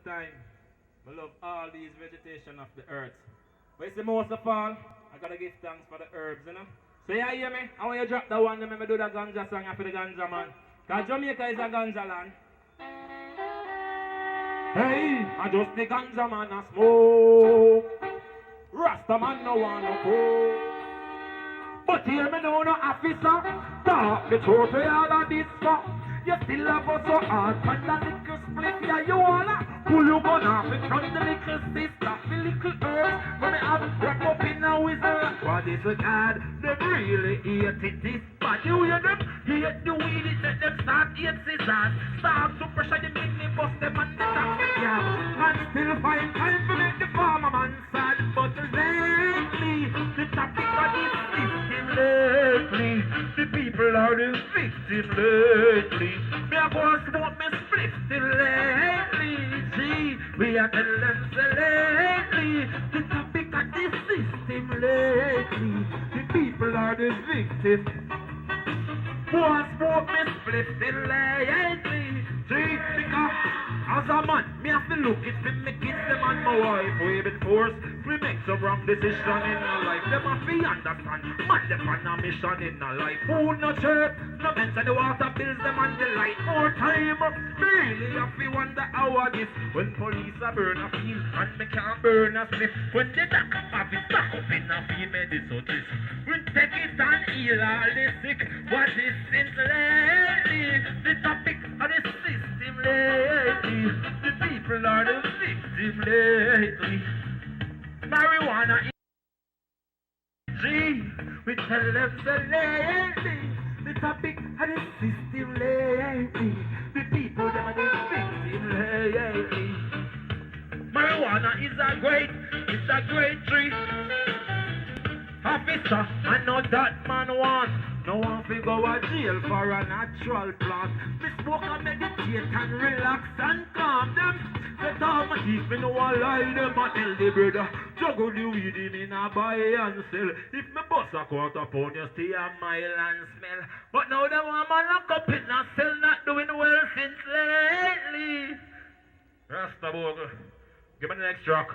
time. I love all these vegetation of the earth. But it's the most of all, I gotta give thanks for the herbs, you know. So you hear me? I want you to drop the one, let me do the ganja song after the ganja man. Cause Jamaica is a ganja land. Hey, I just the ganja man a smoke. Rasta man no wanna go. But hear me now, no officer. Talk the truth to all of this stuff. You still have us so hard, but the little split, yeah, you wanna pull you gun off in front of the little sister, the little earth, when me have wrap up in a whistle. What is a God? Them really hate it, this bad. You hear them? Hate the weed, it let them start hate scissors. Start to pressure the minibus, them and the taxi cab. And still find time to make the farmer man sad. But lately, the topic of this system lately, the people are the victim lately. Me a go and smoke me split till lately. See, we are tell them say lately, the topic of this system lately, the people are the victim. Go and smoke me split till lately. See, because as a man, me have to look it for me kids, them and my wife. We been forced, we make some wrong decision in our life. Them have to understand, man, them on a mission in our life. Food no church, no mention the water bills, them and the light. More time, really have to wonder how I this. When police are burn a field, and me can't burn a slip. When the doctor have it back up in a field, medicine this. We take it and heal all the sick. What is since lately? The topic of the system lately. The people are the victim lately. Marijuana is G. We tell them so lately. The topic of the system lately. The people them are the victim lately. Marijuana is it's a great tree. Officer, I know that man wants. No one fi go a jail for a natural plant. Me smoke and meditate and relax and calm them. Set all my teeth, me know a lie them a tell the brother. Juggle the weed in a buy and sell. If me bust a quarter pound, you stay a mile and smell. But now them want man lock up in a cell, not doing well since lately. Ras Bogle, give me the next track.